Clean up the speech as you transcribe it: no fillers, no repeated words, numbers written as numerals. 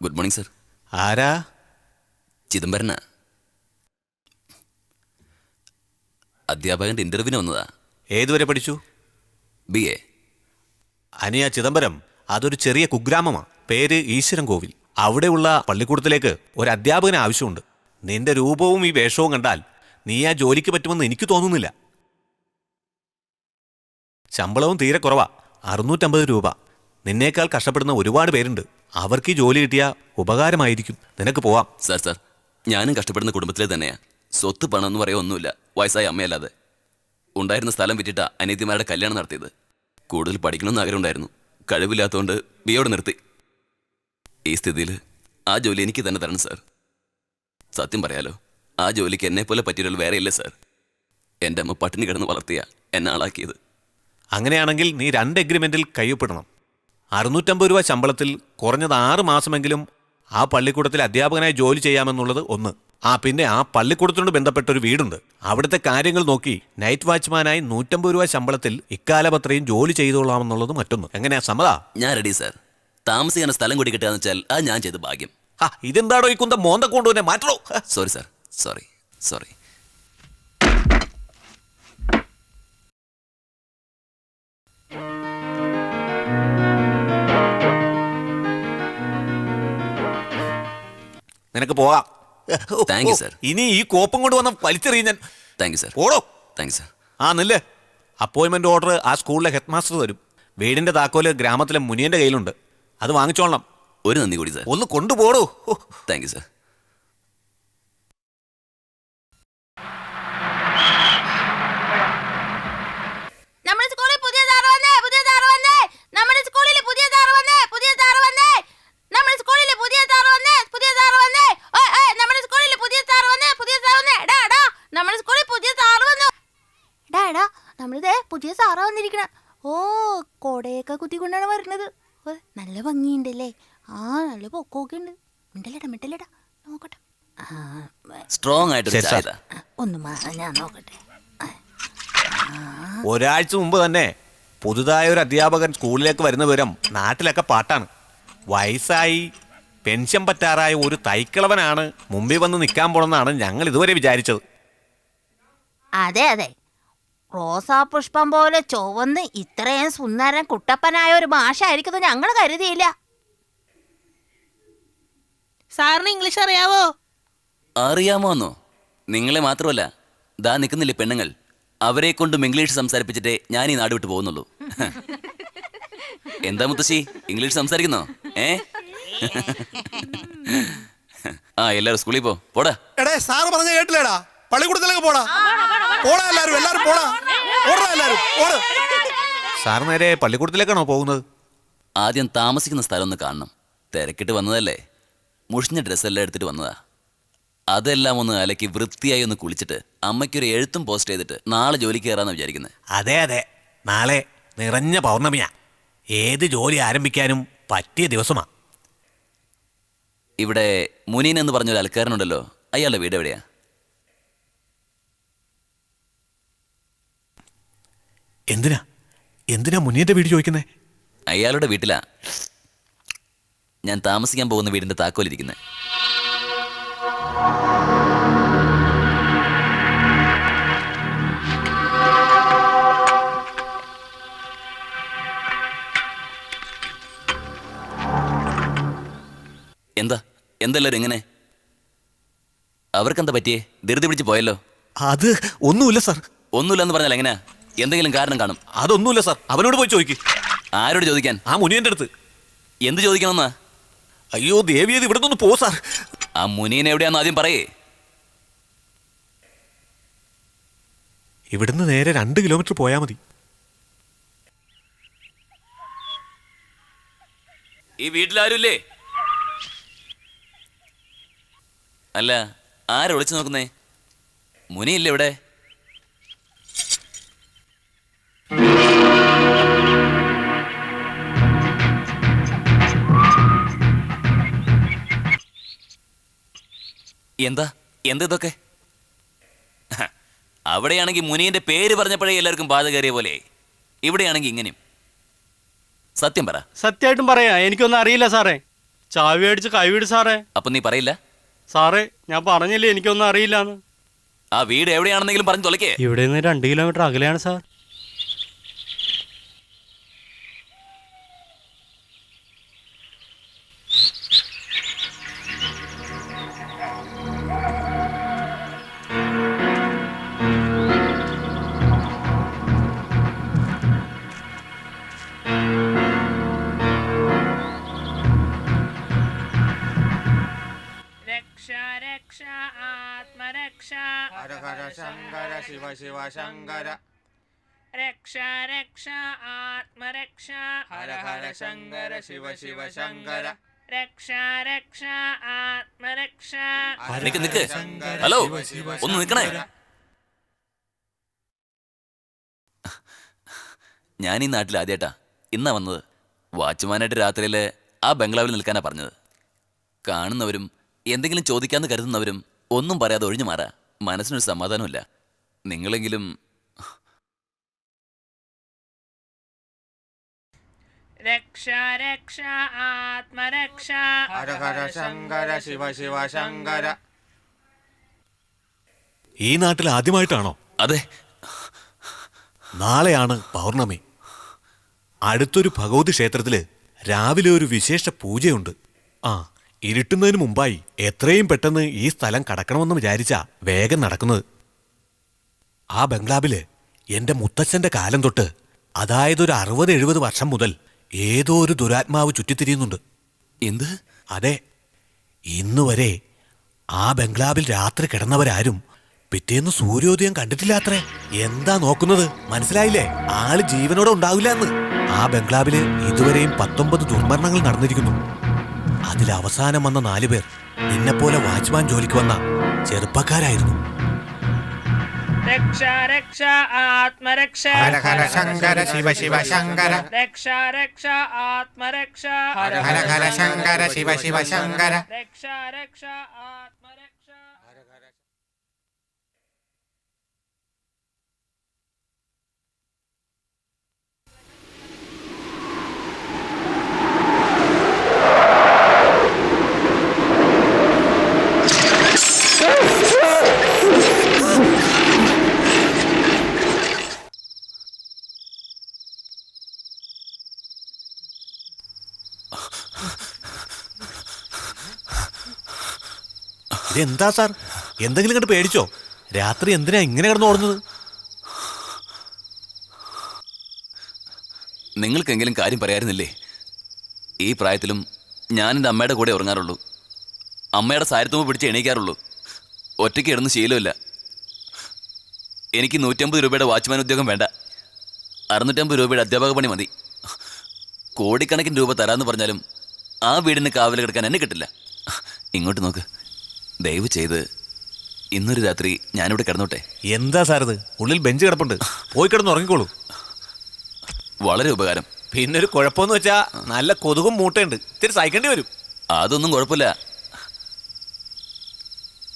Good morning sir. ആരാ? ചിദംബരനാ. അധ്യാപകന്റെ ഇന്റർവ്യൂവിന് വന്നതാ. ഏതുവരെ പഠിച്ചു? BA. അനിയ ചിദംബരം, അതൊരു ചെറിയ കുഗ്രാമമാണ്. പേര് ഈശ്വരൻ കോവിൽ. അവിടെയുള്ള പള്ളിക്കൂടത്തിലേക്ക് ഒരു അധ്യാപകന് ആവശ്യമുണ്ട്. നിന്റെ രൂപവും ഈ വേഷവും കണ്ടാൽ നീ ആ ജോലിക്ക് പറ്റുമെന്ന് എനിക്ക് തോന്നുന്നില്ല. ശമ്പളവും തീരെ കുറവാ, 650 രൂപ. നിന്നേക്കാൾ കഷ്ടപ്പെടുന്ന ഒരുപാട് പേരുണ്ട്. അവർക്ക് ഈ ജോലി കിട്ടിയ ഉപകാരമായിരിക്കും. നിനക്ക് പോവാം. സാർ, ഞാനും കഷ്ടപ്പെടുന്ന കുടുംബത്തിലെ തന്നെയാ. സ്വത്ത് പണം എന്ന് പറയാൻ ഒന്നുമില്ല, വയസ്സായ അമ്മയല്ലാതെ. ഉണ്ടായിരുന്ന സ്ഥലം വിറ്റിട്ടാ അനിയത്തിമാരുടെ കല്യാണം നടത്തിയത്. കൂടുതൽ പഠിക്കണമെന്ന് ആഗ്രഹം ഉണ്ടായിരുന്നു. കഴിവില്ലാത്തതുകൊണ്ട് ബിയോട് നിർത്തി. ഈ സ്ഥിതിയിൽ ആ ജോലി എനിക്ക് തന്നെ തരണം സാർ. സത്യം പറയാലോ, ആ ജോലിക്ക് എന്നെപ്പോലെ പറ്റിയൊരു വേറെ ഇല്ല സാർ. എൻ്റെ അമ്മ പട്ടിണി കിടന്ന് വളർത്തിയ എന്നെ ആളാക്കിയത്. അങ്ങനെയാണെങ്കിൽ നീ 2 എഗ്രിമെന്റിൽ കയ്യൊപ്പിടണം. 650 രൂപ ശമ്പളത്തിൽ കുറഞ്ഞത് 6 മാസമെങ്കിലും ആ പള്ളിക്കൂടത്തിൽ അധ്യാപകനായി ജോലി ചെയ്യാമെന്നുള്ളത് ഒന്ന്. പിന്നെ ആ പള്ളിക്കൂടത്തിനോട് ബന്ധപ്പെട്ട ഒരു വീടുണ്ട്. അവിടുത്തെ കാര്യങ്ങൾ നോക്കി നൈറ്റ് വാച്ച്മാനായി 150 രൂപ ശമ്പളത്തിൽ ഇക്കാലമത്രയും ജോലി ചെയ്തോളാമെന്നുള്ളത് മറ്റൊന്ന്. എങ്ങനെയാ, സമ്മതാ? ഞാൻ റെഡി സാർ. താമസിക്കാൻ സ്ഥലം കൂടി കിട്ടുകയെന്ന് വെച്ചാൽ അത് ഞാൻ ചെയ്ത് ഭാഗ്യം. ഇതെന്താടോ ഈ കുന്ത മോന്ത കൊണ്ടുവന്നെ? മാറ്റോ. Sorry sir, sorry. നിനക്ക് പോകാം. Thank you sir. ഇനി ഈ കോപ്പം കൊണ്ട് വന്ന വലിച്ചെറിയും ഞാൻ. Thank you sir. ഓടോ. Thank you sir. നില്ലേ. അപ്പോയിൻമെന്റ് ഓർഡർ ആ സ്കൂളിലെ ഹെഡ് മാസ്റ്റർ തരും. വീടിന്റെ താക്കോല് ഗ്രാമത്തിലെ മുനിയന്റെ കയ്യിലുണ്ട്. അത് വാങ്ങിച്ചോളണം. ഒരു നന്ദി കൂടി സാർ. ഒന്ന് കൊണ്ടുപോടോ. Thank you sir. നമ്മുടെ സ്കൂളിൽ പുതിയ സാറ് വന്നേ. നമ്മുടെ സ്കൂളിൽ പുതിയ സാറ് വന്നേ. നമ്മുടെ സ്കൂളിൽ പുതിയ സാറ് വന്നേ. നമ്മുടെ സ്കൂളിൽ പുതിയ സാറ് വന്നേ. എടാ നമ്മുടെ സ്കൂളിൽ പുതിയ സാറ് വന്നു. എടാ നമ്മളിതേ പുതിയ സാറാ വന്നിരിക്കണ. കൊടയൊക്കെ കുത്തിക്കൊണ്ടാണ് വരുന്നത്. നല്ല ഭംഗിയുണ്ടല്ലേ. നല്ല പൊക്കമൊക്കെ ഉണ്ട്. മിണ്ടല്ലടാ നോക്കട്ടെ. സ്ട്രോങ് ആയിട്ട് ഒന്ന് ഞാൻ നോക്കട്ടെ. ഒരാഴ്ച മുമ്പ് തന്നെ പുതുതായ ഒരു അധ്യാപകൻ സ്കൂളിലേക്ക് വരുന്ന വിവരം നാട്ടിലൊക്കെ പാട്ടാണ്. വയസ്സായി പെൻഷൻ പറ്റാറായ ഒരു തൈക്കിളവനാണ് മുമ്പിൽ വന്ന് നിൽക്കാൻ പോണെന്നാണ് ഞങ്ങൾ ഇതുവരെ വിചാരിച്ചത്. അതെ, റോസാ പുഷ്പം പോലെ ചുവന്ന് ഇത്രയും സുന്ദരൻ കുട്ടപ്പനായ ഒരു ഭാഷയായിരിക്കുന്നത് ഞങ്ങൾ കരുതിയില്ല. സാറിന് ഇംഗ്ലീഷ് അറിയാവോ? അറിയാമോന്നോ? നിങ്ങളെ മാത്രമല്ല, ദാ നിൽക്കുന്നില്ലേ പെണ്ണുങ്ങൾ, അവരെ കൊണ്ടും ഇംഗ്ലീഷ് സംസാരിപ്പിച്ചിട്ടേ ഞാൻ ഈ നാട് വിട്ട് പോകുന്നുള്ളൂ. എന്താ മുത്തശ്ശി, ഇംഗ്ലീഷ് സംസാരിക്കുന്നോ? എല്ലാരും സ്കൂളിൽ പോടാ. സാറ് പറഞ്ഞ കേട്ടില്ലേടാ? പള്ളിക്കൂടത്തിലേക്ക് പോടാ. എല്ലാരും പോടാ. സാർ നേരെ പള്ളിക്കൂടത്തിലേക്കാണോ പോകുന്നത്? ആദ്യം താമസിക്കുന്ന സ്ഥലം ഒന്ന് കാണണം. തിരക്കിട്ട് വന്നതല്ലേ. മുഷിഞ്ഞ ഡ്രസ്സെല്ലാം എടുത്തിട്ട് വന്നതാ. അതെല്ലാം ഒന്ന് അലക്കി വൃത്തിയായി ഒന്ന് കുളിച്ചിട്ട് അമ്മയ്ക്കൊരു എഴുത്തും പോസ്റ്റ് ചെയ്തിട്ട് നാളെ ജോലിക്ക് കയറാന്ന് വിചാരിക്കുന്നത്. അതെ, നാളെ നിറഞ്ഞ പൗർണമിയാ. ഏത് ജോലി ആരംഭിക്കാനും പറ്റിയ ദിവസമാ. ഇവിടെ മുനീൻ എന്ന് പറഞ്ഞൊരു അൽക്കാരനുണ്ടല്ലോ, അയാളുടെ വീട് എവിടെയാ? എന്തിനാ മുനിയന്റെ വീട് ചോദിക്കുന്നേ? അയാളുടെ വീട്ടിലാ ഞാൻ താമസിക്കാൻ പോകുന്ന വീടിന്റെ താക്കോലിരിക്കുന്നത്. എന്തെല്ലാരും എങ്ങനെ? അവർക്കെന്താ പറ്റിയേ? ധൃതി പിടിച്ച് പോയല്ലോ. അത് ഒന്നുമില്ല സാർ. ഒന്നുമില്ലെന്ന് പറഞ്ഞാൽ എങ്ങനെയാ? എന്തെങ്കിലും കാരണം കാണും. അതൊന്നുമില്ല സാർ. അവനോട് പോയി ചോദിക്കും. ആരോട് ചോദിക്കാൻ? ആ മുനിയന്റെ അടുത്ത്. എന്ത് ചോദിക്കണമെന്നാ? അയ്യോ ദേവിയത്, ഇവിടെ നിന്ന് പോ സാർ. ആ മുനിയൻ എവിടെയാന്ന് ആദ്യം പറയേ. ഇവിടുന്ന് നേരെ 2 കിലോമീറ്റർ പോയാൽ മതി. ഈ വീട്ടിലാരുമില്ലേ? അല്ല, ആരെ വിളിച്ചു നോക്കുന്നേ? മുനിയില്ലേ ഇവിടെ? എന്താ ഇതൊക്കെ? അവിടെയാണെങ്കിൽ മുനിയന്റെ പേര് പറഞ്ഞപ്പോഴേ എല്ലാവർക്കും ബാധ കയറിയ പോലെ, ഇവിടെയാണെങ്കിൽ ഇങ്ങനെയും. സത്യം പറ. സത്യമായിട്ടും പറയാ, എനിക്കൊന്നും അറിയില്ല സാറേ. ചാവി അടിച്ച് കൈവിട് സാറേ. അപ്പൊ നീ പറയില്ല? സാറേ ഞാൻ പറഞ്ഞില്ലേ എനിക്കൊന്നും അറിയില്ലാന്ന്. ആ വീട് എവിടെയാണെന്നെങ്കിലും പറഞ്ഞു തൊലക്കേ. ഇവിടെ നിന്ന് 2 കിലോമീറ്റർ അകലെയാണ് സാർ. രക്ഷ രക്ഷ ആത്മരക്ഷ ഹര ഹര ശങ്കര ശിവ ശിവ ശങ്കര രക്ഷ രക്ഷ ആത്മരക്ഷ ഹര ഹര ശങ്കര ശിവ ശിവ ശങ്കര രക്ഷ രക്ഷ ആത്മരക്ഷ. നിക്ക് നിക്ക്. ഹലോ, ഒന്ന് നിക്കണേ. ഞാൻ ഈ നാട്ടിൽ ആദ്യമായിട്ടാ ഇന്നാ വന്നത്. വാച്ച്മാനായിട്ട് രാത്രിയിലെ ആ ബംഗ്ലാവിൽ നിൽക്കാനാ പറഞ്ഞത്. കാണുന്നവരും എന്തെങ്കിലും ചോദിക്കാന്ന് കരുതുന്നവരും ഒന്നും പറയാതെ ഒഴിഞ്ഞു മാറാ. മനസ്സിനൊരു സമാധാനമില്ല. നിങ്ങളെങ്കിലും രക്ഷ രക്ഷ ആത്മരക്ഷ ഹര ഹര ശങ്കര ശിവ ശിവ ശങ്കര. ഈ നാട്ടിൽ ആദ്യമായിട്ടാണോ? അതെ. നാളെയാണ് പൗർണമി. അടുത്തൊരു ഭഗവതി ക്ഷേത്രത്തില് രാവിലെ ഒരു വിശേഷ പൂജയുണ്ട്. ആ, ഇരുട്ടുന്നതിന് മുമ്പായി എത്രയും പെട്ടെന്ന് ഈ സ്ഥലം കടക്കണമെന്ന് വിചാരിച്ചാ വേഗം നടക്കുന്നത്. ആ ബംഗ്ലാവില് എന്റെ മുത്തച്ഛന്റെ കാലം തൊട്ട്, അതായത് ഒരു 60-70 വർഷം മുതൽ ഏതോ ഒരു ദുരാത്മാവ് ചുറ്റിത്തിരിയുന്നുണ്ട്. എന്ത്? അതെ, ഇന്നുവരെ ആ ബംഗ്ലാവിൽ രാത്രി കിടന്നവരാരും പിറ്റേന്ന് സൂര്യോദയം കണ്ടിട്ടില്ലാത്രേ. എന്താ നോക്കുന്നത്? മനസ്സിലായില്ലേ? ആള് ജീവനോടെ ഉണ്ടാവില്ല എന്ന്. ആ ബംഗ്ലാവില് ഇതുവരെയും 19 ദുർമരണങ്ങൾ നടന്നിരിക്കുന്നു. അതിൽ അവസാനം വന്ന 4 പേർ നിന്നെപ്പോലെ വാച്ച്മാൻ ജോലിക്ക് വന്ന ചെറുപ്പക്കാരായിരുന്നു. രക്ഷ രക്ഷ ആത്മരക്ഷ ഹര ഹര ശങ്കര ശിവ ശിവ ശങ്കര രക്ഷ രക്ഷ ആത്മരക്ഷ ഹര ഹര ഹര ശങ്കര ശിവ ശിവ ശങ്കര രക്ഷ രക്ഷ ആത്മരക്ഷ. ഇതെന്താ സാർ, എന്തെങ്കിലും കണ്ട് പേടിച്ചോ? രാത്രി എന്തിനാ ഇങ്ങനെ കിടന്ന് ഓടുന്നത്? നിങ്ങൾക്കെങ്കിലും കാര്യം പറയാറുന്നില്ലേ? ഈ പ്രായത്തിലും ഞാൻ എൻ്റെ അമ്മയുടെ കൂടെ ഉറങ്ങാറുള്ളൂ. അമ്മയുടെ സാരത്തുമ്പ് പിടിച്ച് എണീക്കാറുള്ളൂ. ഒറ്റയ്ക്ക് ഇടുന്ന ശീലമില്ല. എനിക്ക് 150 രൂപയുടെ വാച്ച്മാൻ ഉദ്യോഗം വേണ്ട. 650 രൂപയുടെ അധ്യാപക പണി മതി. കോടിക്കണക്കിന് രൂപ തരാമെന്ന് പറഞ്ഞാലും ആ വീടിന് കാവൽ കിടക്കാൻ എന്നെ കിട്ടില്ല. ഇങ്ങോട്ട് നോക്ക്. ദയവ് ചെയ്ത് ഇന്നൊരു രാത്രി ഞാനിവിടെ കിടന്നോട്ടെ. എന്താ സാർ ഇത്? ഉള്ളിൽ ബെഞ്ച് കിടപ്പുണ്ട്, പോയി കിടന്ന് ഉറങ്ങിക്കോളൂ. വളരെ ഉപകാരം. പിന്നൊരു കുഴപ്പമെന്ന് വെച്ചാ നല്ല കൊതുകും മൂട്ടയുണ്ട്, ഇത്തിരി സഹിക്കേണ്ടി വരും. അതൊന്നും കുഴപ്പമില്ല.